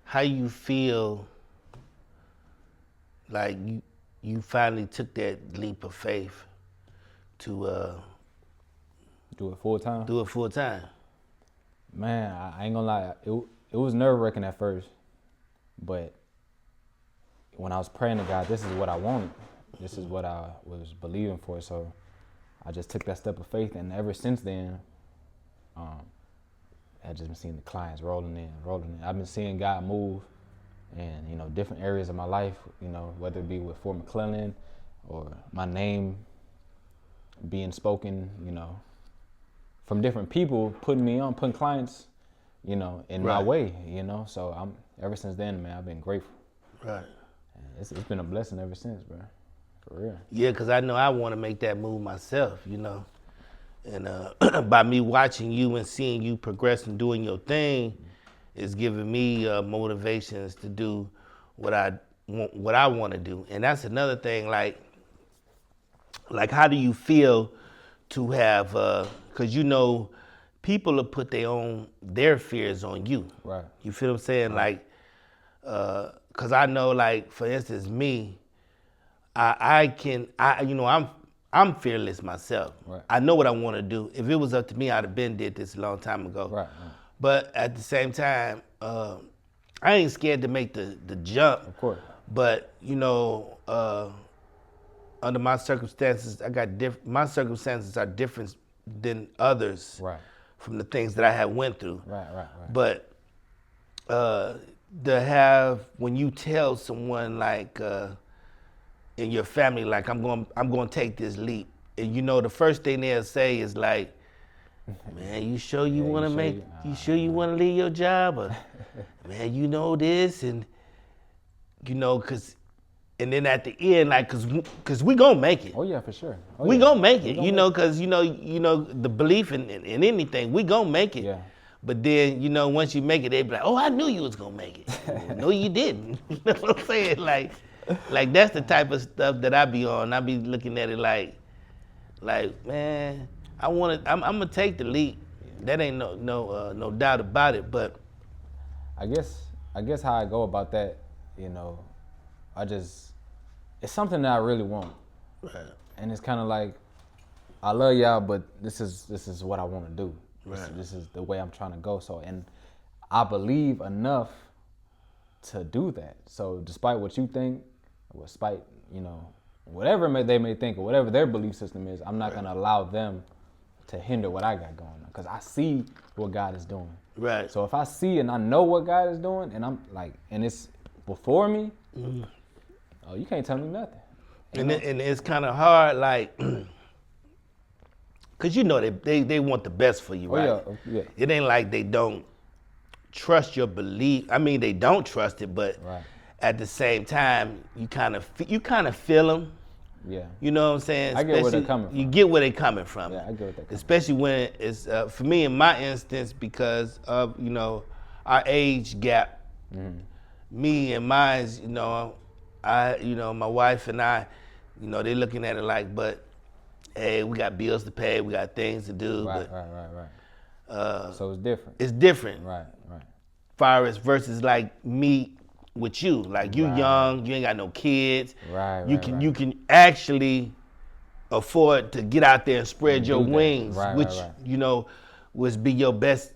how you feel like you finally took that leap of faith to Do it full time? do it full time. Man, I ain't gonna lie. It was nerve-wracking at first. But when I was praying to God, this is what I wanted. This is what I was believing for. So I just took that step of faith. And ever since then, I've just been seeing the clients rolling in. I've been seeing God move in, different areas of my life, whether it be with Fort McClellan or my name being spoken, from different people, putting clients, in my way, So ever since then, man, I've been grateful. Right. It's been a blessing ever since, bro. For real. Yeah, because I know I want to make that move myself, And by me watching you and seeing you progress and doing your thing is giving me motivations to do what I want to do. And that's another thing, like how do you feel to have, because people will put their fears on you. Right. You feel what I'm saying? Right. Like, because I know, like, for instance, me, I'm fearless myself. Right. I know what I want to do. If it was up to me, I'd have been did this a long time ago. Right. But at the same time, I ain't scared to make the jump. Of course. But under my circumstances, my circumstances are different than others. Right. From the things that I have went through. Right. But to have, when you tell someone like in your family, like I'm going to take this leap, and the first thing they'll say is like, man, you sure you want to you sure you want to leave your job, or man, this, and and then at the end, like, cause we gonna make it. Oh yeah, for sure. We gonna make it, cause the belief in anything, we gonna make it. Yeah. But then, once you make it, they be like, oh, I knew you was gonna make it. No, you didn't. You know what I'm saying? Like that's the type of stuff that I be on. I be looking at it like, man, I'm gonna take the leap. That ain't no doubt about it. But I guess how I go about that, it's something that I really want. right. And it's kind of like, I love y'all, but this is what I want to do. Right. This is the way I'm trying to go. So, and I believe enough to do that. So despite what you think, or despite, whatever they may think, or whatever their belief system is, I'm not going to allow them to hinder what I got going on. Because I see what God is doing. Right. So if I see and I know what God is doing, and I'm like, and it's before me, oh, you can't tell me nothing. And it's kind of hard, like, because they want the best for you, right? Oh, yeah. It ain't like they don't trust your belief. I mean, they don't trust it, but Right. at the same time, you kind of feel them. Yeah. You know what I'm saying? I get where they're coming from. You get where they're coming from. Yeah, I get where they're coming Especially when it's, for me in my instance, because of, our age gap. Mm-hmm. Me and mine's, my wife and I, they're looking at it like, but hey, we got bills to pay, we got things to do. Right. So it's different. It's different. Right. Far as versus like me with you. Like you young, you ain't got no kids. Right. You can actually afford to get out there and spread your wings, right. which would be your best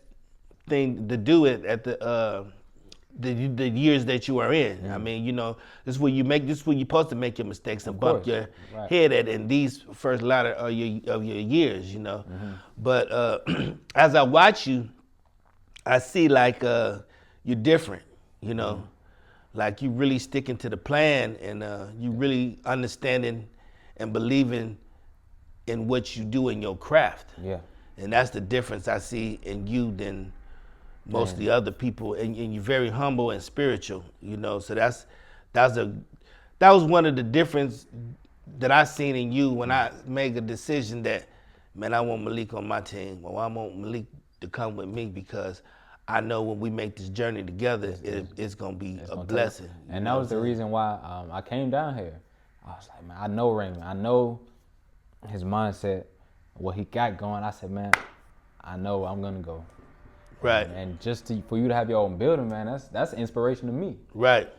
thing to do it at the years that you are in. Mm-hmm. I mean, this is where you're supposed to make your mistakes and bump your Right. head at in these first lot of your years, Mm-hmm. But as I watch you, I see like you're different, Mm-hmm. like you really sticking to the plan, and you really understanding and believing in what you do in your craft. Yeah. And that's the difference I see in you than most of the other people, and you're very humble and spiritual, So that was one of the difference that I seen in you when I made a decision that, man, I want Malik on my team, or I want Malik to come with me, because I know when we make this journey together, it's gonna be a blessing. And that was the reason why I came down here. I was like, man, I know Raymond. I know his mindset, what he got going. I said, man, I know I'm gonna go. Right. And just for you to have your own building, man, that's inspiration to me. Right.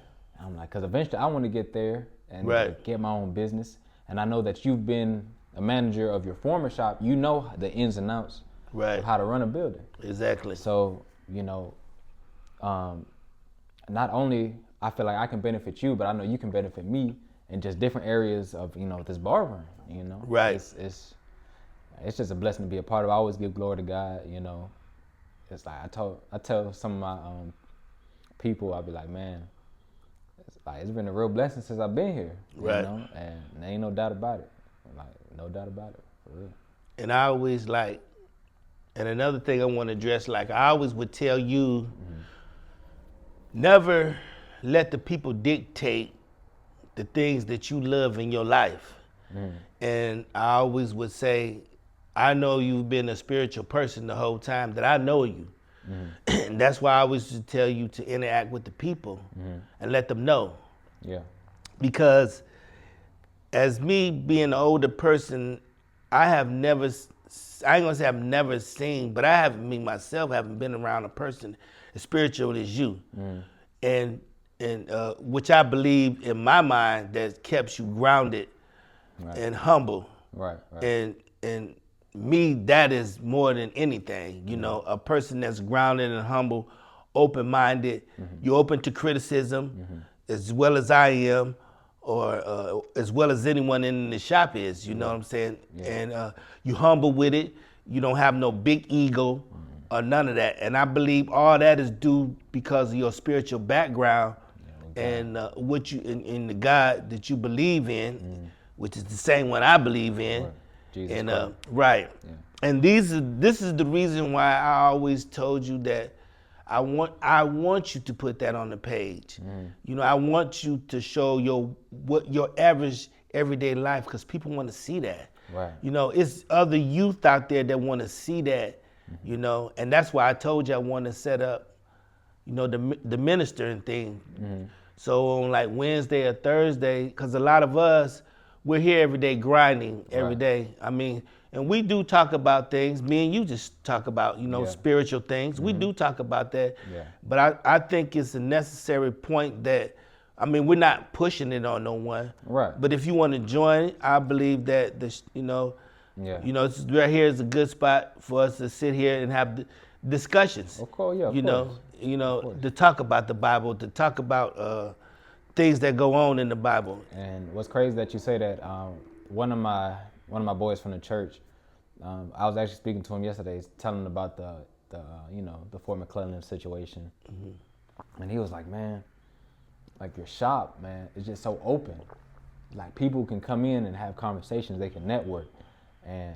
I'm like, because eventually I want to get there and Right. get my own business. And I know that you've been a manager of your former shop. You know the ins and outs Right. of how to run a building. Exactly. So, you know, not only I feel like I can benefit you, but I know you can benefit me in just different areas of, you know, this barber, you know. Right. It's just a blessing to be a part of. I always give glory to God, you know. It's like I tell some of my people, I'll be like, man, it's been a real blessing since I've been here, Right. you know, and there ain't no doubt about it. Like, no doubt about it, for real. And I always like, and another thing I want to address, like I always would tell you, never let the people dictate the things that you love in your life. And I always would say, I know you've been a spiritual person the whole time that I know you. And that's why I always just tell you to interact with the people and let them know. Yeah. Because as me being an older person, I ain't gonna say I've never seen, but I haven't, me myself, haven't been around a person as spiritual as you. And which I believe in my mind that keeps you grounded and humble. Right. And me, that is more than anything, you know, a person that's grounded and humble, open-minded, you're open to criticism as well as I am, or as well as anyone in the shop is, you know what I'm saying? Yeah. And you humble with it, you don't have no big ego or none of that. And I believe all that is due because of your spiritual background and what you in the God that you believe in, which is the same one I believe in. Right. Jesus And Christ. right. Yeah. And this is the reason why I always told you that I want you to put that on the page. You know, I want you to show your average everyday life, because people want to see that. Right. You know, it's other youth out there that want to see that. You know, and that's why I told you I want to set up, you know, the ministering thing. So on like Wednesday or Thursday, because a lot of us, we're here every day grinding every Right. day. I mean, and we do talk about things. Me and you just talk about, you know, Yeah. spiritual things. We do talk about that. Yeah. But I think it's a necessary point that, I mean, we're not pushing it on no one. Right. But if you want to join, I believe that you know, Yeah. right here is a good spot for us to sit here and have discussions. Of course, yeah, of You course. know, to talk about the Bible, to talk about things that go on in the Bible. And what's crazy that you say that. One of my boys from the church, I was actually speaking to him yesterday, telling him about the you know, the Fort McClellan situation, and he was like, man, like your shop, man, is just so open. Like people can come in and have conversations, they can network, and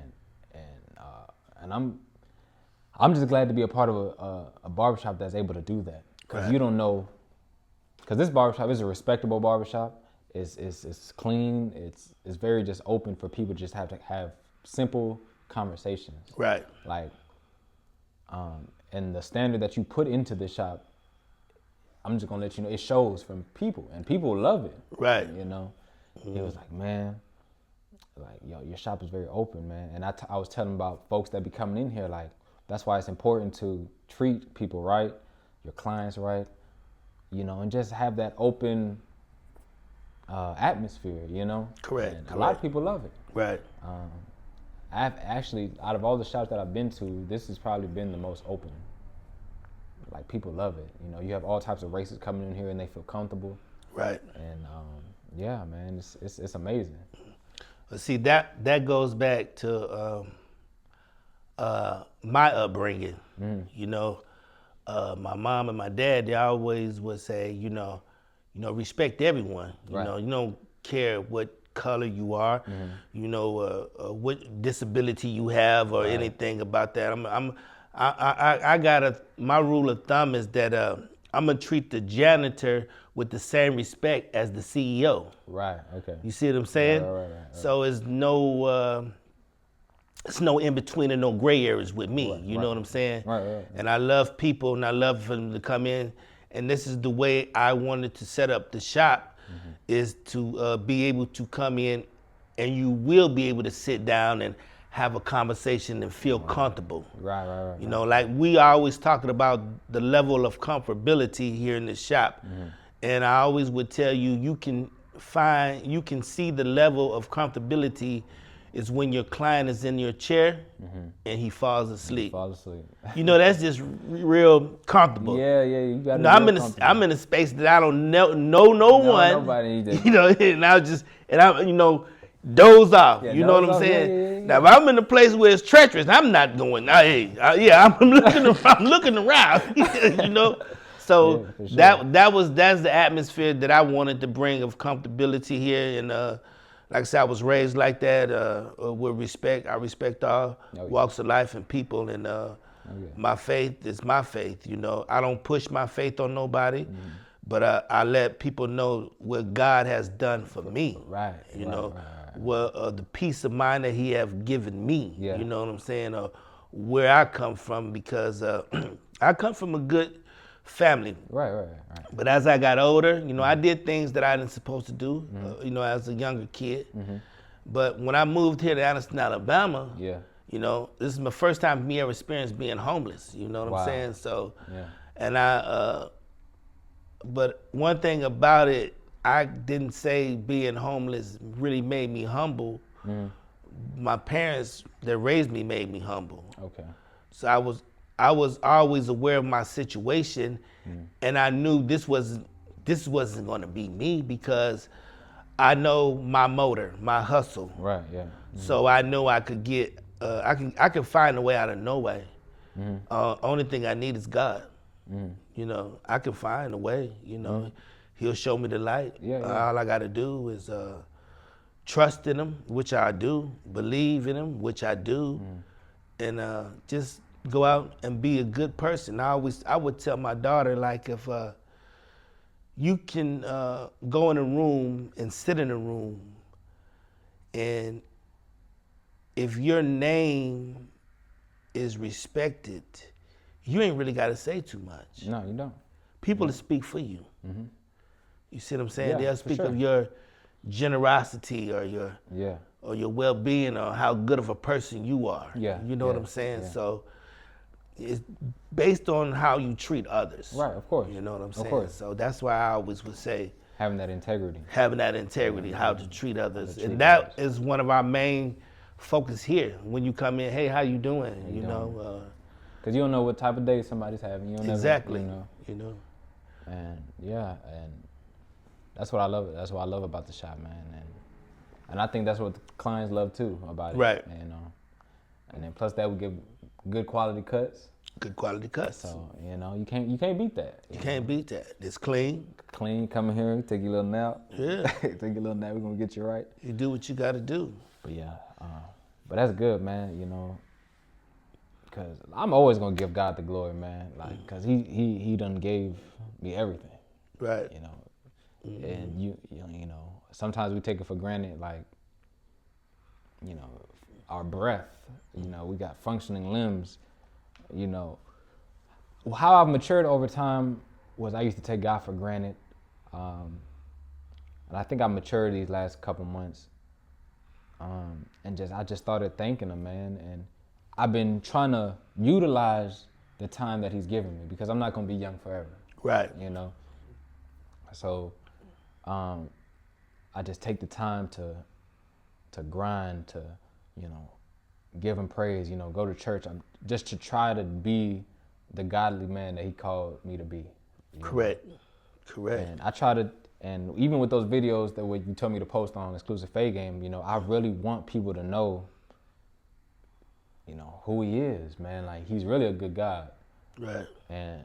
I'm just glad to be a part of a barbershop that's able to do that, because Right. you don't know. Because this barbershop is a respectable barbershop. It's clean. It's very just open for people to just have to have simple conversations. Right. Like, and the standard that you put into this shop, I'm just gonna let you know, it shows from people, and people love it. Right. You know, He was like, man, like, yo, your shop is very open, man. And I was telling him about folks that be coming in here, like, that's why it's important to treat people right, your clients right, you know, and just have that open atmosphere, you know? Correct, And a lot of correct. people love it. Right. I've actually, out of all the shops that I've been to, this has probably been the most open. Like, people love it. You know, you have all types of races coming in here and they feel comfortable. Right. And yeah, man, it's amazing. But see, that goes back to my upbringing. You know, my mom and my dad, they always would say, you know, respect everyone. You Right. know, you don't care what color you are, you know, what disability you have or anything about that. I got my rule of thumb is that I'm gonna treat the janitor with the same respect as the CEO. Right, okay. You see what I'm saying? Right. So it's no in between and no gray areas with me. You know what I'm saying? Right. And I love people and I love for them to come in. And this is the way I wanted to set up the shop, is to be able to come in and you will be able to sit down and have a conversation and feel comfortable. Right. You know, like we always talking about the level of comfortability here in the shop. And I always would tell you, you can see the level of comfortability is when your client is in your chair and he falls asleep. Fall asleep. You know, that's just real comfortable. Yeah, you got to. No, I'm in a space that I don't know no one. Nobody either. You know, and I you know, doze off. Yeah, you know what I'm doze off, saying? yeah. Now, if I'm in a place where it's treacherous, I'm not going. I'm looking around. You know. So yeah, for sure. that's the atmosphere that I wanted to bring of comfortability here, and like I said, I was raised like that with respect. I respect all walks of life and people, and my faith is my faith. You know, I don't push my faith on nobody, but I let people know what God has done for me. Right. You know, well, the peace of mind that He have given me. Yeah. You know what I'm saying? Where I come from, because I come from a good family. Right. But as I got older, you know, I did things that I didn't supposed to do, you know, as a younger kid. But when I moved here to Anniston, Alabama, you know, this is my first time me ever experienced being homeless. You know what I'm saying? So, and but one thing about it, I didn't say being homeless really made me humble. My parents that raised me made me humble. Okay. So I was always aware of my situation, and I knew this wasn't going to be me, because I know my motor, my hustle. Right. Yeah. So I know I could get, I can find a way out of no way. Only thing I need is God. You know, I can find a way. You know, He'll show me the light. All I got to do is trust in Him, which I do. Believe in Him, which I do, and just go out and be a good person. I would tell my daughter, like, if you can go in a room and sit in a room, and if your name is respected, you ain't really got to say too much. No, you don't. People will speak for you. You see what I'm saying? Yeah, They'll for speak sure. of your generosity or your well-being, or how good of a person you are. You know what I'm saying? So it's based on how you treat others. Right, of course. You know what I'm saying? Of course. So that's why I always would say Having that integrity. how to treat others. And that is one of our main focus here. When you come in, hey, how you doing? You know? Because you don't know what type of day somebody's having. You don't Exactly. Never, you know? And and that's what I love. That's what I love about the shop, man. And I think that's what the clients love too about it. Right. You know, and then plus that we give good quality cuts. Good quality cuts. So you know you can't beat that. You can't beat that. It's clean. Clean. Come in here, take your little nap. Yeah. Take your little nap. We're gonna get you right. You do what you got to do. But but that's good, man. You know, because I'm always gonna give God the glory, man. Like, cause he done gave me everything. Right. You know. And you know, sometimes we take it for granted, like, you know, our breath, you know, we got functioning limbs, you know. How I've matured over time was I used to take God for granted. And I think I matured these last couple months. And I just started thanking Him, man. And I've been trying to utilize the time that He's given me, because I'm not going to be young forever. Right. You know. So I just take the time to grind, to, you know, give Him praise, you know, go to church, just to try to be the godly man that He called me to be. Correct. And I try to, and even with those videos that you told me to post on Exclusive Fade Game, you know, I really want people to know, you know, who He is, man. Like, He's really a good God. Right. And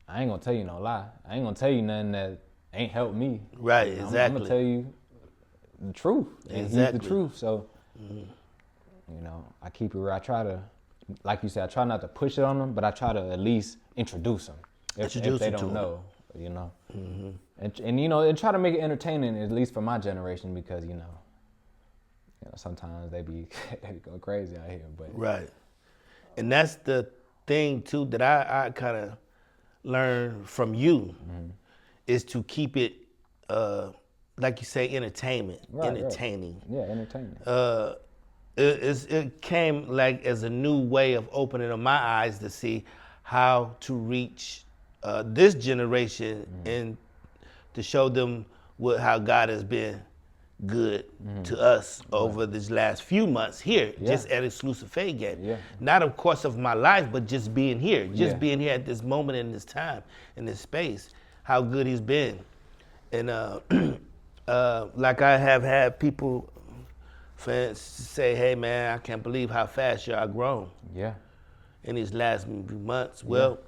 I ain't gonna tell you no lie. I ain't gonna tell you nothing that ain't helped me. Right, You know, exactly. I'm gonna tell you the truth. And Exactly. He's the truth. So, you know, I keep it real. I try to, like you said, I try not to push it on them, but I try to at least introduce them if they don't know, you know. And you know, and try to make it entertaining, at least for my generation, because you know sometimes they be going crazy out here. But right, and that's the thing too that I kind of learned from you, is to keep it, like you say, entertainment, Right. entertaining. Yeah, entertaining. it came like as a new way of opening up my eyes to see how to reach this generation and to show them how God has been good to us over these last few months here, just at Exclusive Faith Game. Yeah. Not of course of my life, but just being here, being here at this moment in this time, in this space, how good he's been. And like I have had people, fans say, hey man, I can't believe how fast y'all grown Yeah. in these last few months. Well,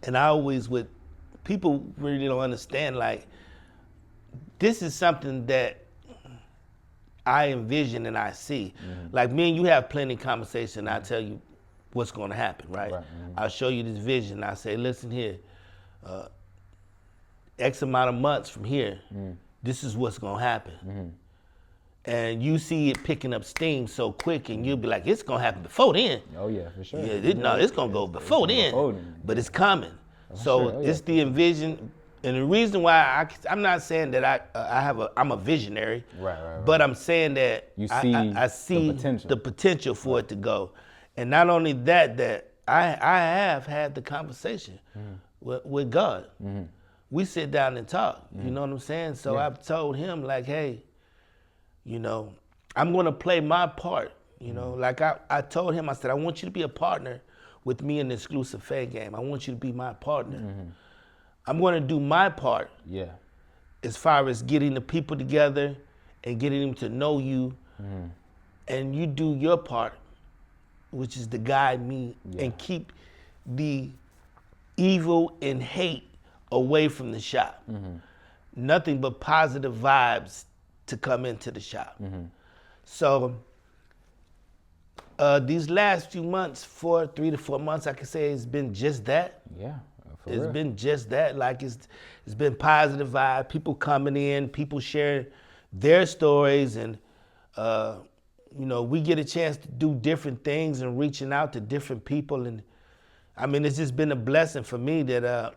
and I always would, people really don't understand, like, this is something that I envision and I see. Like me and you have plenty of conversation. I tell you what's going to happen, right? I'll show you this vision. I say, listen here, X amount of months from here, this is what's going to happen. And you see it picking up steam so quick, and you'll be like, it's going to happen before then. Oh yeah, for sure. Yeah, no, it's going to go before then, but it's coming. So sure. Oh, it's the envision. And the reason why I'm not saying that I'm a visionary, Right. but I'm saying that You see I see the potential. For it to go. And not only that I have had the conversation with God. We sit down and talk, you know what I'm saying? So I've told him like, hey, you know, I'm gonna play my part, you know? Like I told him, I said, I want you to be a partner with me in the Exclusive Faith Game. I want you to be my partner. I'm going to do my part as far as getting the people together and getting them to know you. And you do your part, which is to guide me and keep the evil and hate away from the shop. Nothing but positive vibes to come into the shop. So these last few months, 3 to 4 months, I can say it's been just that. Yeah. It's been just that. Like it's been positive vibe. People coming in, people sharing their stories, and you know, we get a chance to do different things and reaching out to different people. And I mean, it's just been a blessing for me that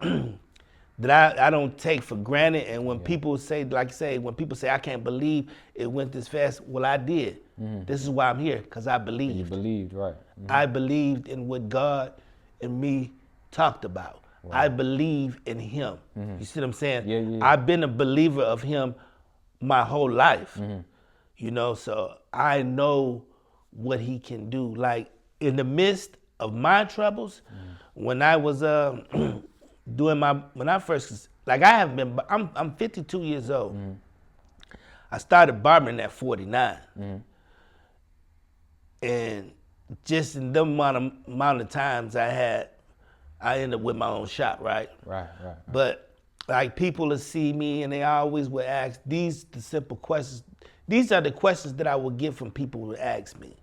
that I don't take for granted. And when people say, like you say, when people say I can't believe it went this fast, well, I did. This is why I'm here, because I believed. You believed, right? I believed in what God and me talked about. I believe in him. You see what I'm saying? Yeah. I've been a believer of him my whole life. You know, so I know what he can do. Like in the midst of my troubles, when I was when I first, like I'm 52 years old. I started barbering at 49. And just in the amount of times I ended up with my own shop, right? Right. But like people will see me and they always would ask the simple questions. These are the questions that I would get from people who ask me.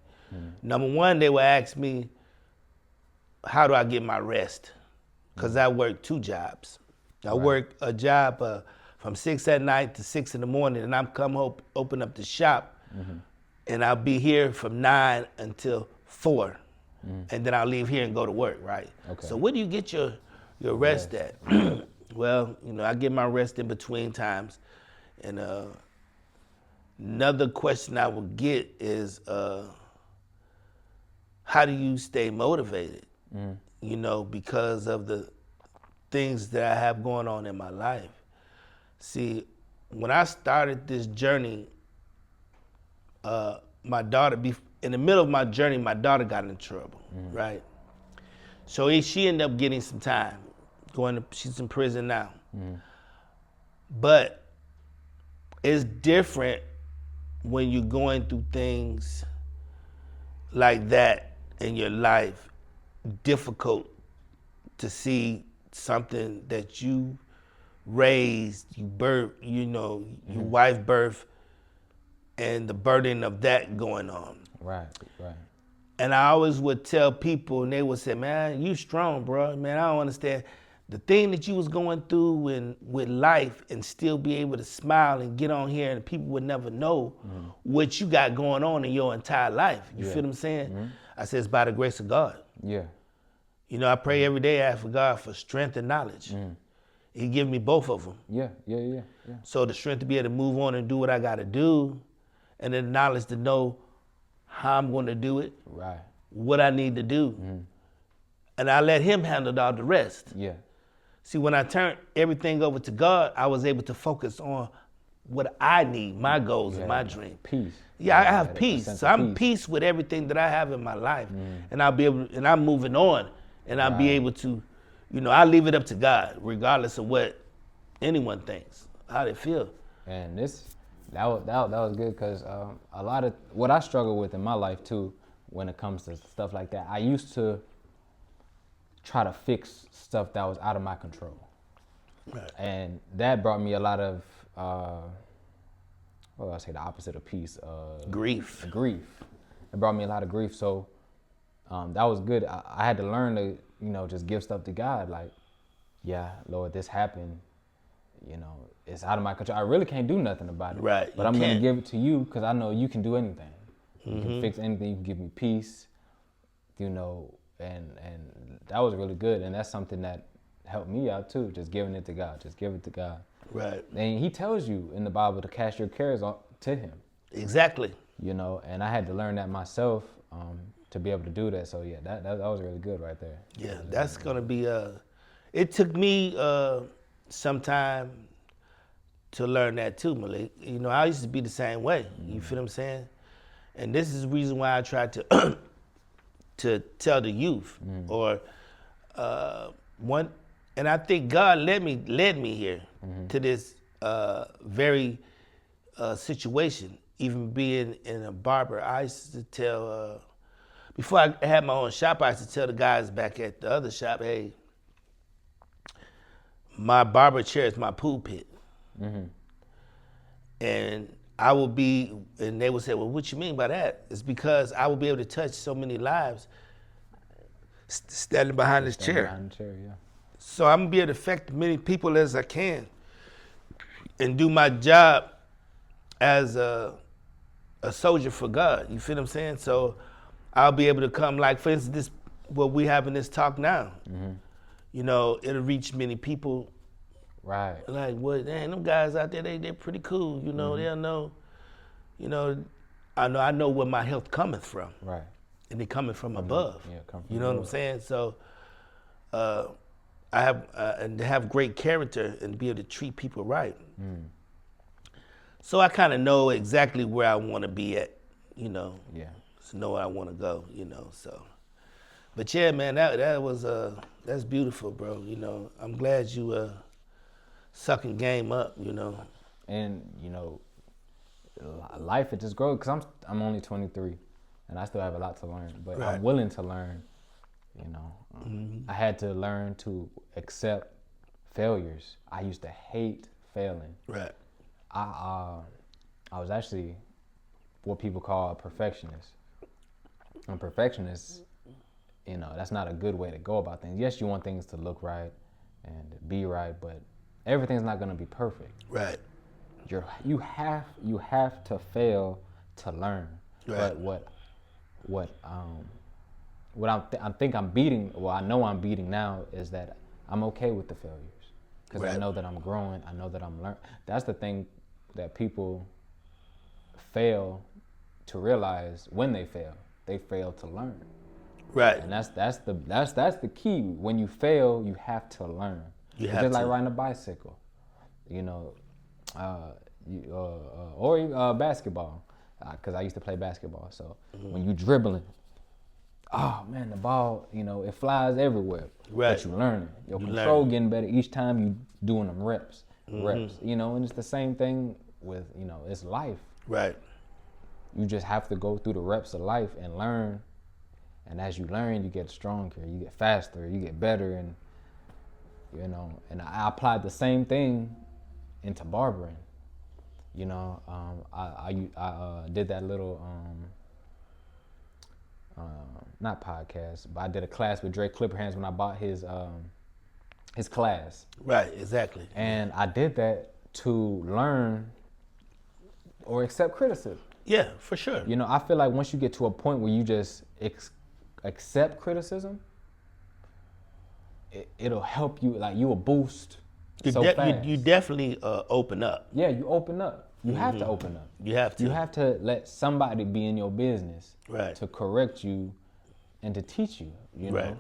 Number one, they would ask me, how do I get my rest? Because I work 2 jobs. I work a job from 6 at night to 6 in the morning, and I'm come home, open up the shop, and I'll be here from 9 until 4. And then I'll leave here and go to work, right? Okay. So where do you get your rest at? Well, you know, I get my rest in between times. And another question I would get is, how do you stay motivated? You know, because of the things that I have going on in my life. See, when I started this journey, my daughter, in the middle of my journey, my daughter got in trouble, right? So she ended up getting some time. She's in prison now. But it's different when you're going through things like that in your life, difficult to see something that you raised, you birthed, you know, your wife birthed, and the burden of that going on. Right. And I always would tell people, and they would say, man, you strong, bro. Man, I don't understand. The thing that you was going through with life and still be able to smile and get on here and people would never know what you got going on in your entire life. You feel what I'm saying? I said, it's by the grace of God. Yeah. You know, I pray every day, I ask for God for strength and knowledge. He give me both of them. Yeah. So the strength to be able to move on and do what I got to do, and then the knowledge to know how I'm going to do it, Right. what I need to do, and I let him handle all the rest. Yeah. See, when I turned everything over to God, I was able to focus on what I need, my goals and my dream. Peace. Yeah, I Yeah, have a peace. sense So of I'm peace. peace with everything that I have in my life, and I'll be able, and I'm moving on, and I'll be Right. able to, I leave it up to God, regardless of what anyone thinks, how they feel. And that was good because a lot of what I struggle with in my life too, when it comes to stuff like that, I used to try to fix stuff that was out of my control, Right. and that brought me a lot of well, I say the opposite of peace, Grief. grief. It brought me a lot of grief. So that was good. I had to learn to just give stuff to God. Like, yeah, Lord, this happened. It's out of my control. I really can't do nothing about it. Right, But you I'm going to can't. give it to you because I know you can do anything. You can fix anything. You can give me peace, and that was really good. And that's something that helped me out too, just giving it to God. Just give it to God. Right. And he tells you in the Bible to cast your cares to him, Exactly. and I had to learn that myself to be able to do that. So yeah, that was really good right there. Yeah, that's gonna be it took me some time to learn that too, Malik. I used to be the same way. You feel what I'm saying? And this is the reason why I tried to to tell the youth or one, and I think God led me here to this very situation. Even being in a barber, I used to tell. Before I had my own shop, I used to tell the guys back at the other shop, hey, my barber chair is my pool pit. And I will be, and they would say, well, what you mean by that? It's because I will be able to touch so many lives standing behind this chair. Behind the chair, yeah. So I'm gonna be able to affect as many people as I can and do my job as a soldier for God. You feel what I'm saying? So I'll be able to come, like for instance, this what we having this talk now. It'll reach many people. Right. Like, well, dang, them guys out there, they're pretty cool. They'll know. I know where my health coming from, Right. and it coming from above. Yeah, come from You know what I'm above. saying? So, I have and to have great character and be able to treat people right. So I kind of know exactly where I want to be at. Yeah. To know where I want to go. So. But yeah, man, that was that's beautiful, bro. I'm glad you sucking game up. And life it just grows because I'm only 23, and I still have a lot to learn. But Right. I'm willing to learn. I had to learn to accept failures. I used to hate failing. Right. I was actually what people call a perfectionist. And perfectionist, that's not a good way to go about things. Yes, you want things to look right and be right, but everything's not going to be perfect. Right. You have to fail to learn. Right. But what I think I'm beating, well, I know I'm beating now is that I'm okay with the failures because I Right. know that I'm growing. I know that I'm learning. That's the thing that people fail to realize when they fail. They fail to learn. Right. And that's the key. When you fail, you have to learn. You It's have just like to. riding a bicycle, or basketball, because I used to play basketball. So when you dribbling, oh man, the ball, it flies everywhere. Right. But you learning. Your You control learn. getting better each time you doing them reps. And it's the same thing with it's life. Right. You just have to go through the reps of life and learn. And as you learn, you get stronger, you get faster, you get better, and And I applied the same thing into barbering. I did that little not podcast, but I did a class with Drake Clipperhands when I bought his class. Right. Exactly. And I did that to learn or accept criticism. Yeah, for sure. I feel like once you get to a point where you just accept criticism, it'll help you. Like you will boost so fast. You definitely open up. Yeah, you open up. You have to open up. You have to. You have to let somebody be in your business Right. to correct you and to teach you, you know,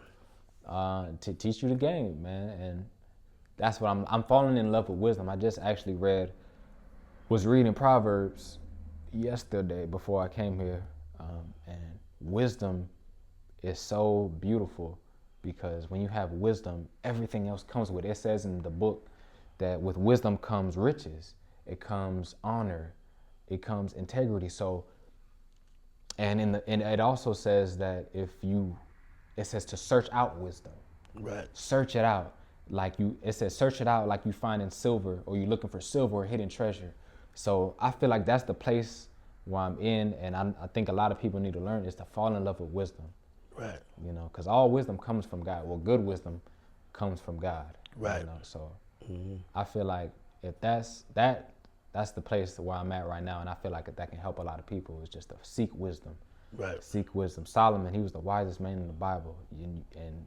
to teach you the game, man. And that's what I'm falling in love with wisdom. I just actually was reading Proverbs yesterday before I came here, and wisdom is so beautiful because when you have wisdom, everything else comes with it. It says in the book that with wisdom comes riches, it comes honor, it comes integrity. So, and it also says that it says to search out wisdom. Right. Search it out it says search it out like you find in silver, or you're looking for silver or hidden treasure. So I feel like that's the place where I'm in, and I think a lot of people need to learn is to fall in love with wisdom. Right. You know, because all wisdom comes from God. Well, good wisdom comes from God. Right. You know? So I feel like if that's the place where I'm at right now, and I feel like if that can help a lot of people is just to seek wisdom. Right. Seek wisdom. Solomon, he was the wisest man in the Bible, and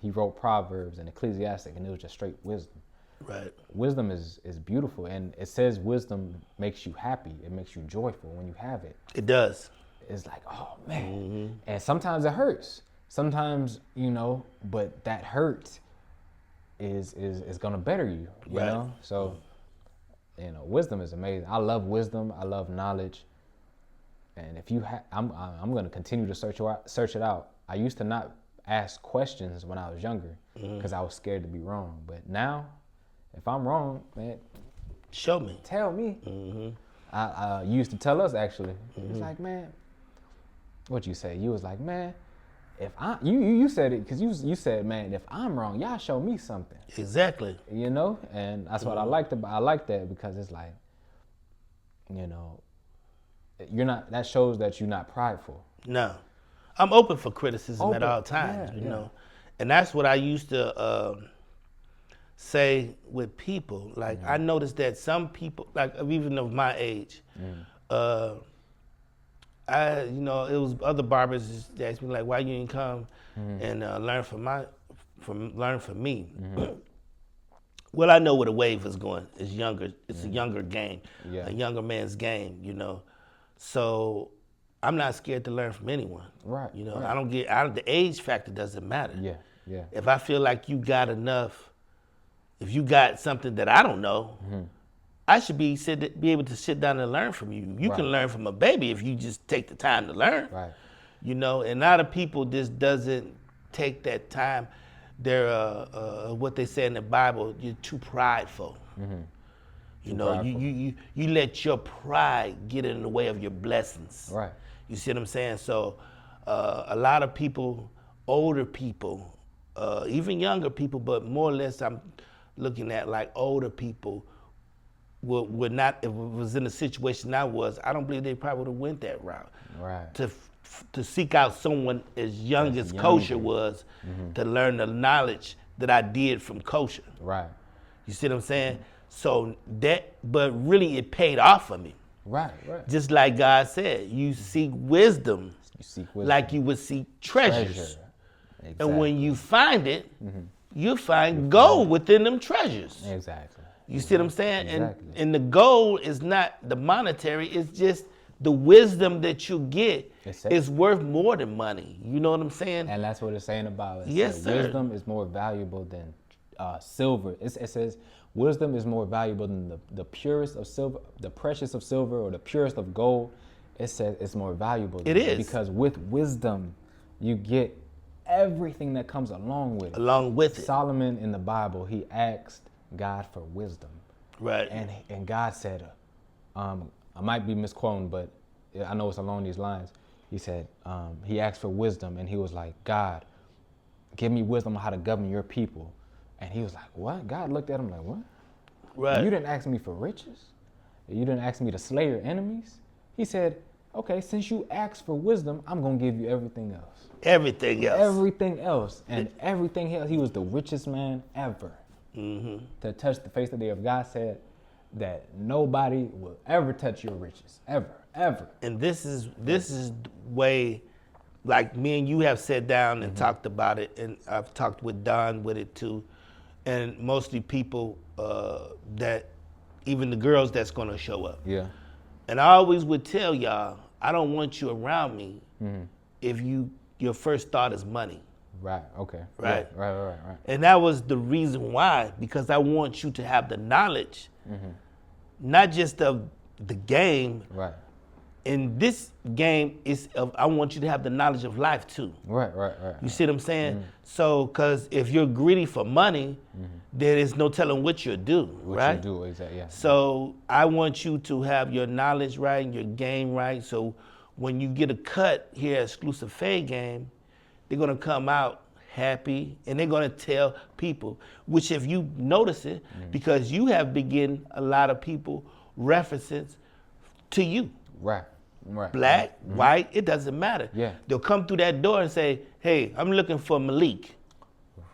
he wrote Proverbs and Ecclesiastic, and it was just straight wisdom. Right. Wisdom is beautiful, and it says wisdom makes you happy. It makes you joyful when you have it. It does. It's like, oh man. And sometimes it hurts. Sometimes, you know, but that hurt is gonna better you, you Right. know? So, you know, wisdom is amazing. I love wisdom. I love knowledge. And if you I'm gonna continue to search it out. I used to not ask questions when I was younger because I was scared to be wrong. But now, if I'm wrong, man, Show me. tell me. I used to tell us actually. It's like, man, what you say? You was like, man, if you said it because you said, man, if I'm wrong, y'all show me something. Exactly. You know, and that's what I liked about. I like that because it's like, you know, that shows that you're not prideful. No. I'm open for criticism at Open. all times, Yeah, you yeah. know. And that's what I used to say with people. Like, I noticed that some people, like even of my age, it was other barbers that asked me, like, why you didn't come and learn from me? Well, I know where the wave is going. It's younger. It's a younger game, Yeah. a younger man's game, you know. So I'm not scared to learn from anyone. Right, You know, right. the age factor doesn't matter. Yeah, yeah. If I feel like you got enough, if you got something that I don't know, I should be able to sit down and learn from you. You can Right. learn from a baby if you just take the time to learn. Right. You know, and a lot of people just doesn't take that time. They're what they say in the Bible, you're too prideful. You know, prideful. you let your pride get in the way of your blessings. Right. You see what I'm saying? So a lot of people, older people, even younger people, but more or less I'm looking at like older people would not, if it was in the situation I was, I don't believe they probably would have went that route. Right. To seek out someone as young as Kosher was to learn the knowledge that I did from Kosher. Right. You see what I'm saying? So but really it paid off for me. Right. Right. Just like God said, you seek wisdom You seek wisdom. like you would seek treasures. Treasure. And when you find it, Mm-hmm. you find gold within them treasures. Exactly. You see what I'm saying? Exactly. And the gold is not the monetary, it's just the wisdom that you get It's is worth more than money. You know what I'm saying? And that's what it's saying about it. Yes, So sir. wisdom is more valuable than silver. It says wisdom is more valuable than the purest of silver, the precious of silver, or the purest of gold. It says it's more valuable. It is. Because with wisdom, you get everything that comes along with it. Along with it. Solomon in the Bible, he asked God for wisdom. Right. And God said, I might be misquoting, but I know it's along these lines. He said, he asked for wisdom, and he was like, God, give me wisdom on how to govern your people. And he was like, what? God looked at him like, what? Right. You didn't ask me for riches? You didn't ask me to slay your enemies? He said, okay, since you asked for wisdom, I'm going to give you everything else. Everything else. Everything else. And everything else. He was the richest man ever to touch the face of the earth. God said that nobody will ever touch your riches. Ever. Ever. And this is way, like me and you have sat down and talked about it, and I've talked with Don with it too, and mostly people that even the girls that's gonna show up. Yeah. And I always would tell y'all, I don't want you around me if your first thought is money. Right. Okay. Right. Yeah, right. And that was the reason why, because I want you to have the knowledge, not just of the game. Right. In this game, I want you to have the knowledge of life too. Right. You see what I'm saying? So, because if you're greedy for money, there is no telling what you'll do, right? What you do, exactly, yeah. So I want you to have your knowledge right and your game right. So when you get a cut here at Exclusive Fade Game, they're gonna come out happy and they're gonna tell people, which if you notice it, because you have been getting a lot of people references to you. Right. Black, white, it doesn't matter. Yeah. They'll come through that door and say, hey, I'm looking for Malik.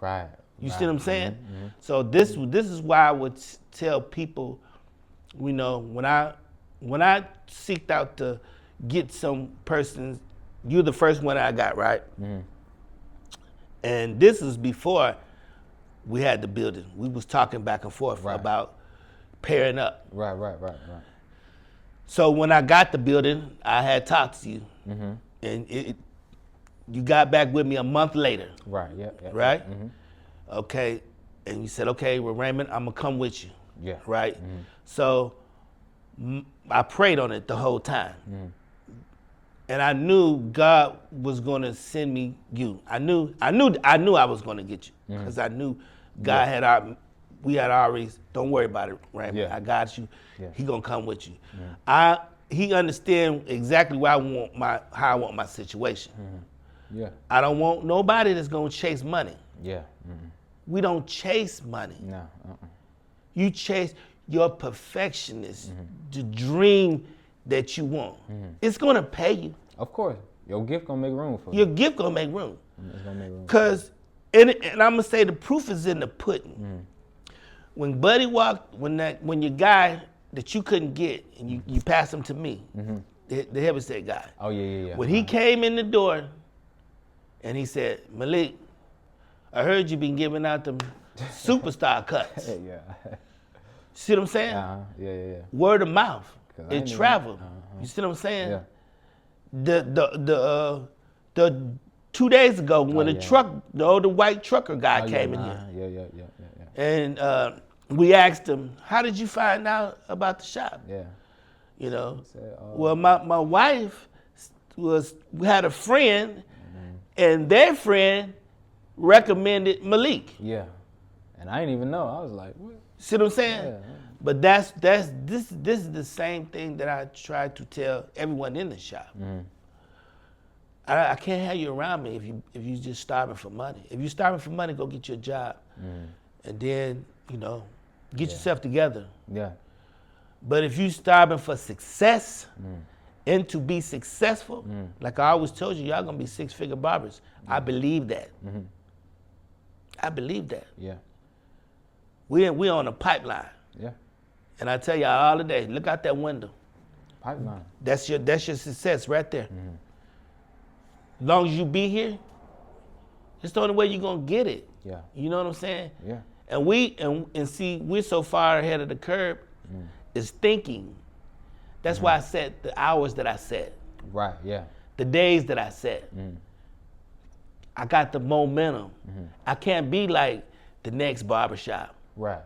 Right. You see what I'm saying? So this is why I would tell people, you know, when I seeked out to get some persons, you're the first one I got, right? And this is before we had the building. We was talking back and forth about pairing up. Right. So when I got the building, I had talked to you, and you got back with me a month later. Right. Yeah. Right? Okay, and you said, okay, well, Raymond, I'm gonna come with you. Yeah. Right? So I prayed on it the whole time. And I knew God was gonna send me you. I knew I was gonna get you, because I knew God we had already, don't worry about it, Raymond. Yeah. I got you. Yeah. He gonna come with you. He understand exactly how I want my situation. Yeah. I don't want nobody that's gonna chase money. Yeah. We don't chase money. No. You chase your perfectionist, the dream that you want. It's gonna pay you. Of course. Your gift gonna make room for Your you. gift gonna make room. It's gonna make room. Cause, and I'm gonna say the proof is in the pudding. When Buddy walked, when your guy that you couldn't get and you passed him to me, the heavyset guy. Oh yeah. When he came in the door, and he said, Malik, I heard you been giving out them superstar cuts. Yeah. See what I'm saying? Yeah. Word of mouth. 'Cause I It ain't even- traveled. You see what I'm saying? Yeah. The 2 days ago when yeah. the older white trucker guy came in here, and we asked him, how did you find out about the shop? Yeah. You know, said, well, my wife had a friend, and their friend recommended Malik. Yeah. And I didn't even know. I was like, what? See what I'm saying? Yeah. But this is the same thing that I try to tell everyone in the shop. I can't have you around me if you just starving for money. If you're starving for money, go get you a job, and then get yourself together. Yeah. But if you starving for success and to be successful, like I always told you, y'all gonna be 6-figure barbers. I believe that. I believe that. Yeah. We on a pipeline. Yeah. And I tell y'all all the day, look out that window. Pipeline. That's your success right there. As long as you be here, it's the only way you're gonna get it. Yeah. You know what I'm saying? Yeah. And see, we're so far ahead of the curve, is thinking. That's why I set the hours that I set, Right. Yeah. the days that I set. I got the momentum. I can't be like the next barbershop. Right.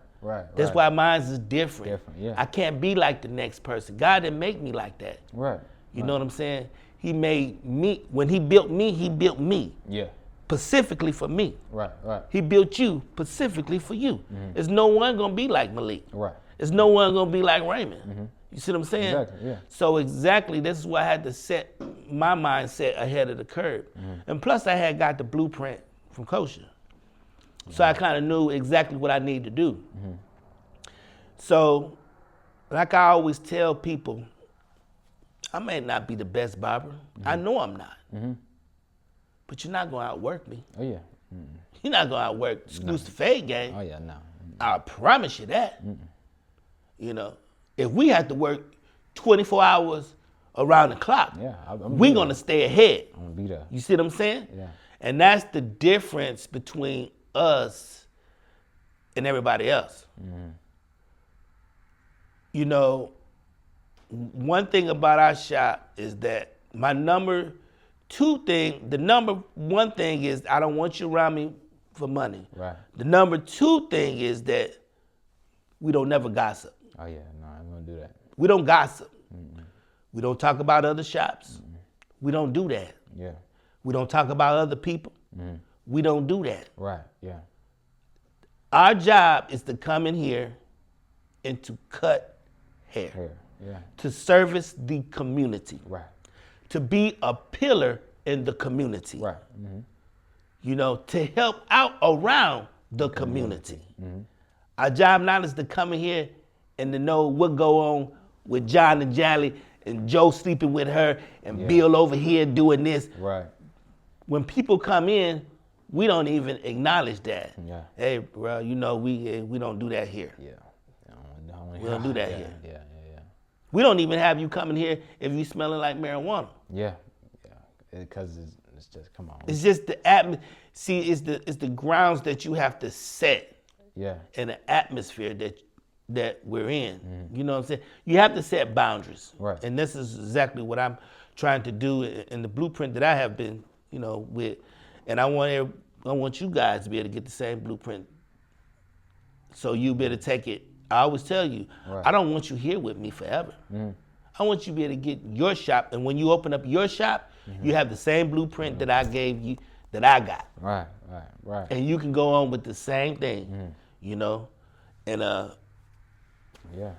That's why mine's is different. Different, yeah. I can't be like the next person. God didn't make me like that. Right. You know what I'm saying? He made me, when he built me Yeah. specifically for me. Right. He built you specifically for you. There's no one gonna be like Malik. Right. There's no one gonna be like Raymond. You see what I'm saying? Exactly, yeah. So exactly, this is why I had to set my mindset ahead of the curve. And plus I had got the blueprint from Kosher. So I kind of knew exactly what I need to do. So, like I always tell people, I may not be the best barber. I know I'm not. But you're not gonna outwork me. Oh yeah. You're not gonna outwork Exclusive Fade Game. Oh yeah. No. I promise you that. You know, if we had to work 24 hours around the clock, Yeah. we're gonna stay ahead. I'm gonna be there. You see what I'm saying? Yeah. And that's the difference between us and everybody else. you know, one thing about our shop is that the number one thing is I don't want you around me for money. Right. The number two thing is that we don't never gossip. Oh yeah, no, I'm gonna do that. We don't gossip. We don't talk about other shops. We don't do that. Yeah. We don't talk about other people. We don't do that. Right. Yeah. Our job is to come in here and to cut hair, Yeah. to service the community, Right. to be a pillar in the community, Right. you know, to help out around the community. Our job now is to come in here and to know what go on with John and Jolly and Joe sleeping with her and Bill over here doing this. Right. When people come in, we don't even acknowledge that. Yeah. Hey, bro, you know, we don't do that here. Yeah. We don't do that yeah, here. Yeah. We don't even have you coming here if you smelling like marijuana. Yeah. Because it's just, come on. It's just the see, it's the grounds that you have to set Yeah. and the atmosphere that we're in. You know what I'm saying? You have to set boundaries. Right. And this is exactly what I'm trying to do in the blueprint that I have been, you know, with. And I want you guys to be able to get the same blueprint. So you be able to take it. I always tell you, Right. I don't want you here with me forever. I want you to be able to get your shop, and when you open up your shop, you have the same blueprint that I gave you, that I got. Right. And you can go on with the same thing, you know? And, Yeah.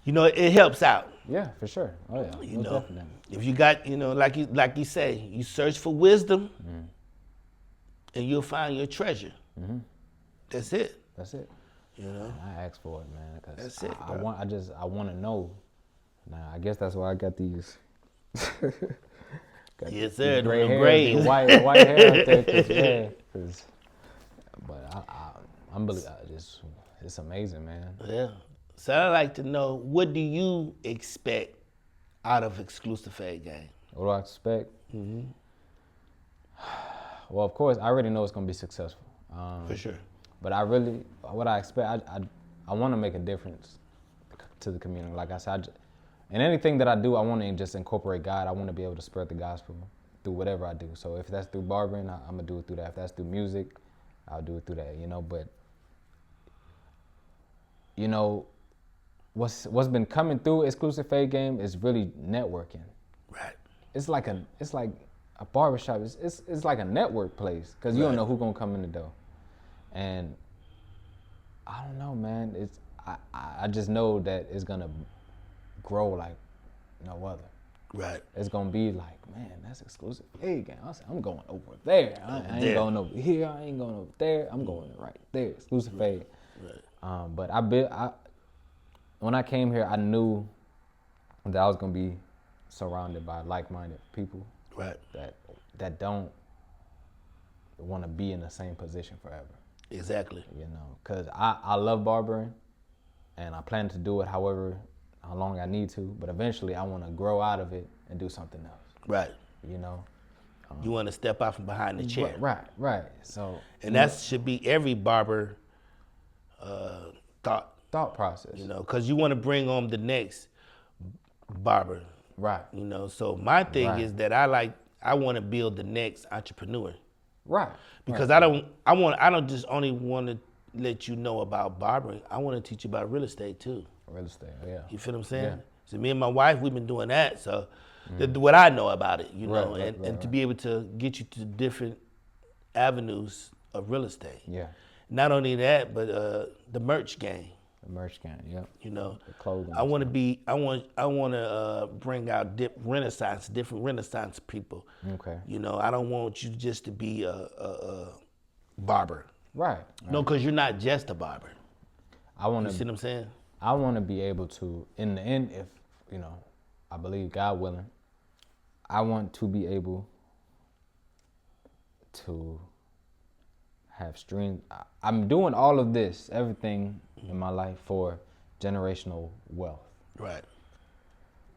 you know, it helps out. Yeah, for sure. Oh yeah. You Most know, definitely. if you got, you know, like you say, you search for wisdom, and you'll find your treasure. That's it. That's it. You know. I asked for it, man. Cause That's it, I bro. want to know. Now, I guess that's why I got these. got Yes, sir. Gray Them hair, braids. white hair up there. But I'm it's amazing, man. Yeah. So I'd like to know, what do you expect out of Exclusive Fade Game? What do I expect? Well, of course, I already know it's gonna be successful. For sure. But what I expect, I want to make a difference to the community. Like I said, and anything that I do, I want to just incorporate God. I want to be able to spread the gospel through whatever I do. So if that's through barbering, I'm gonna do it through that. If that's through music, I'll do it through that. You know, but you know, what's been coming through Exclusive Fade Game is really networking. Right. It's like a barbershop. It's like a network place because you don't know who's gonna come in the door. And I don't know, man. I just know that it's gonna grow like no other. Right. It's gonna be like, man, that's Exclusive Fade Game. I'm going over there. I ain't going over here. I ain't going over there. I'm going right there. Exclusive Fade. Right. But when I came here, I knew that I was gonna be surrounded by like-minded people. Right. That don't want to be in the same position forever. Exactly. You know, because I love barbering, and I plan to do it how long I need to, but eventually I want to grow out of it and do something else. Right. You know? You want to step out from behind the chair. Right. So. And that should be every barber thought process. You know, because you want to bring on the next barber. Right. You know, so my thing is that I want to build the next entrepreneur. Right. Because I don't just only want to let you know about barbering. I want to teach you about real estate too. Real estate, yeah. You feel what I'm saying? Yeah. So me and my wife, we've been doing that. So what I know about it, you know, Right, and to be able to get you to different avenues of real estate. Yeah. Not only that, but the merch game. The merch can, yeah. You know, the clothing. I want to bring out different Renaissance people. Okay. You know, I don't want you just to be a barber. Right. No, because you're not just a barber. You see what I'm saying? I want to be able to, in the end, if, you know, I believe God willing, I want to be able to have streams. I'm doing all of this, everything in my life for generational wealth. Right.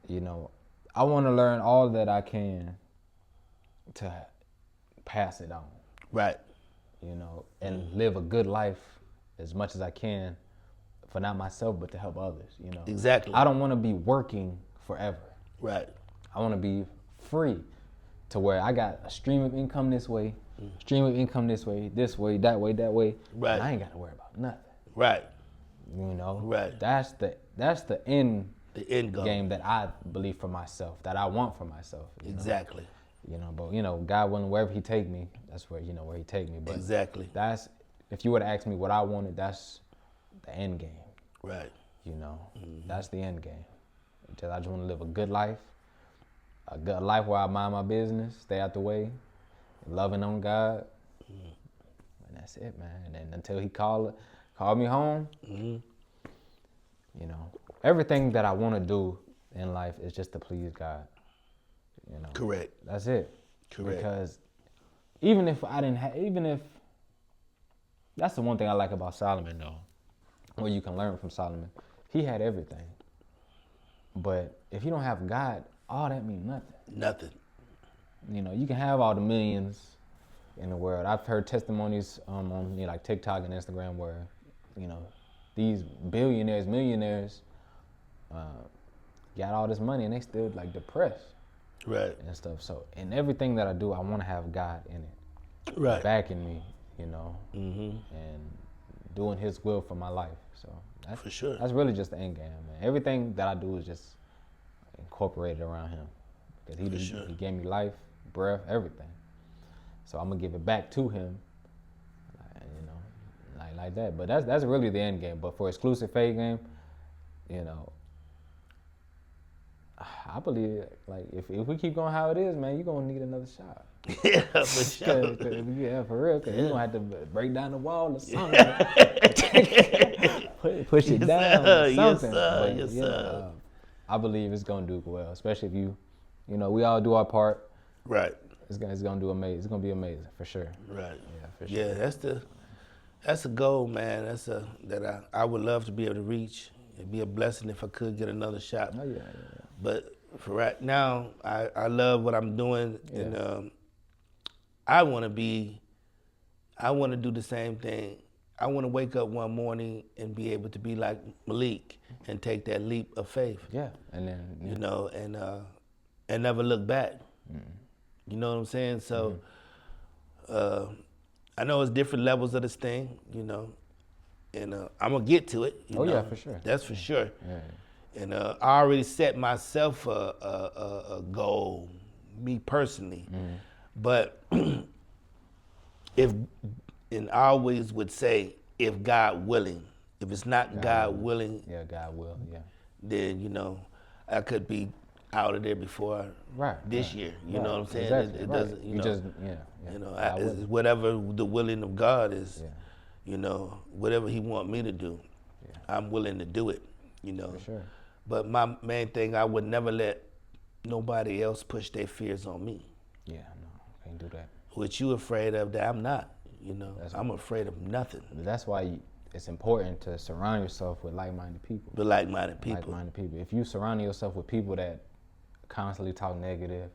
You know, I want to learn all that I can to pass it on. Right. You know, and live a good life as much as I can for not myself, but to help others, you know. Exactly. I don't want to be working forever. Right. I want to be free to where I got a stream of income this way, stream of income this way, that way. Right. And I ain't got to worry about nothing. Right. You know. Right. That's the end goal. game that I believe for myself, that I want for myself. Exactly. You know, but you know, God willing, wherever He take me, that's where where He take me. But exactly. That's, if you were to ask me what I wanted, that's the end game. Right. You know, that's the end game. I just want to live a good life where I mind my business, stay out the way, loving on God, and that's it, man. And then until He call me home, you know, everything that I want to do in life is just to please God. You know. Correct. That's it. Correct. Because even if that's the one thing I like about Solomon, though, where you can learn from Solomon. He had everything. But if you don't have God, all that means nothing. Nothing. You know, you can have all the millions in the world. I've heard testimonies on like TikTok and Instagram where, you know, these billionaires, millionaires got all this money and they still like depressed. Right. And stuff. So in everything that I do, I want to have God in it. Right. Backing me, you know, and doing His will for my life. So that's, for sure. That's really just the end game, man. Everything that I do is just incorporated around Him. Because He gave me life, breath, everything. So I'm going to give it back to Him, you know, like that. But that's really the end game. But for exclusive faith game, you know, I believe, like, if we keep going how it is, man, you're going to need another shot. Yeah, for sure. Yeah, for real. Because you're going to have to break down the wall or something. Push it down or something. Yes, sir. I believe it's going to do well, especially if you know, we all do our part. Right. It's going to do amazing. It's going to be amazing, for sure. Right. Yeah, for sure. Yeah, that's a goal, man. That I would love to be able to reach. It'd be a blessing if I could get another shot. Oh, yeah. But for right now, I love what I'm doing, Yeah. and I want to do the same thing. I want to wake up one morning and be able to be like Malik and take that leap of faith. Yeah, and then you know, and never look back. You know what I'm saying? So, I know it's different levels of this thing, you know, and I'm gonna get to it. You know? Yeah, for sure. That's for sure. Yeah. And I already set myself a goal, me personally. But and I always would say, if God willing. If it's not God willing, yeah, God will, yeah. Then, you know, I could be out of there before this year. You know what I'm saying? Exactly. It doesn't, you know. Just, You know, whatever the willing of God is, you know, whatever He want me to do, I'm willing to do it, you know. For sure. But my main thing, I would never let nobody else push their fears on me. Yeah, no, can't do that. What you afraid of, that I'm not, you know. I'm afraid of nothing. That's why it's important to surround yourself with like-minded people. With like-minded people. Like-minded people. If you surround yourself with people that constantly talk negative,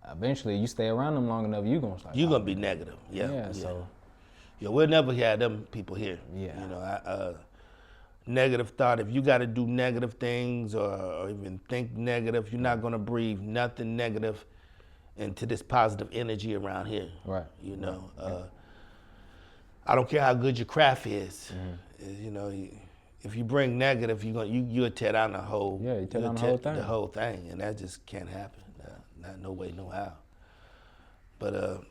eventually you stay around them long enough, you're going to start You're going to be negative, So. Yeah, we'll never have them people here. Yeah. You know, negative thought, if you got to do negative things or even think negative, you're not going to breathe nothing negative into this positive energy around here. Right. You know, I don't care how good your craft is. You know, if you bring negative, you'll tear down the whole. Yeah, you tear down the whole thing. The whole thing, and that just can't happen. Not no way, no how. But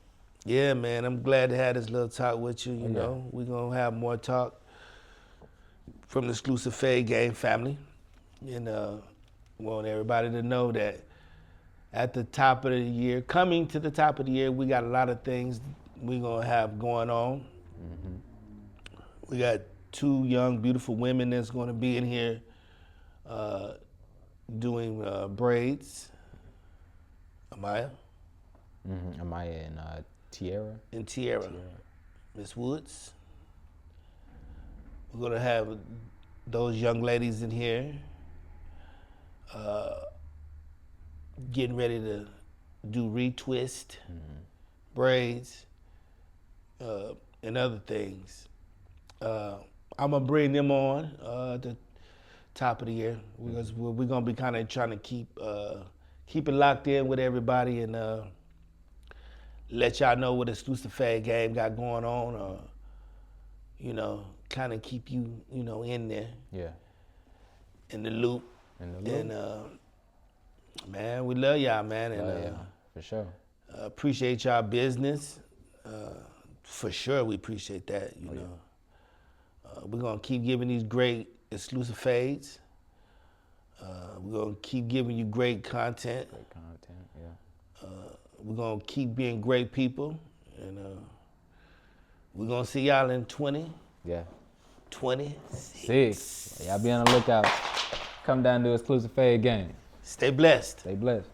yeah, man, I'm glad to have this little talk with you. You know, we're gonna have more talk from the Exclusive Fade Game family, and want everybody to know that at the top of the year, coming to the top of the year, we got a lot of things we're gonna have going on. We got 2 young, beautiful women that's gonna be in here doing braids. Amaya? Amaya and Tiara. And Tiara. Miss Woods. We're gonna have those young ladies in here getting ready to do retwist, braids, and other things. I'm gonna bring them on at the top of the year because we're gonna be kind of trying to keep it locked in with everybody and let y'all know what Exclusive Fade Game got going on. You know, kind of keep you, you know, in there. Yeah. In the loop. In the loop. And man, we love y'all, man. And yeah, for sure. Appreciate y'all business. For sure, we appreciate that. You know, we're gonna keep giving these great exclusive fades. We're gonna keep giving you great content. Great content, yeah. We're gonna keep being great people, and we're gonna see y'all in 20. Yeah. 26. Y'all be on the lookout. Come down to Exclusive Fade Game. Stay blessed. Stay blessed.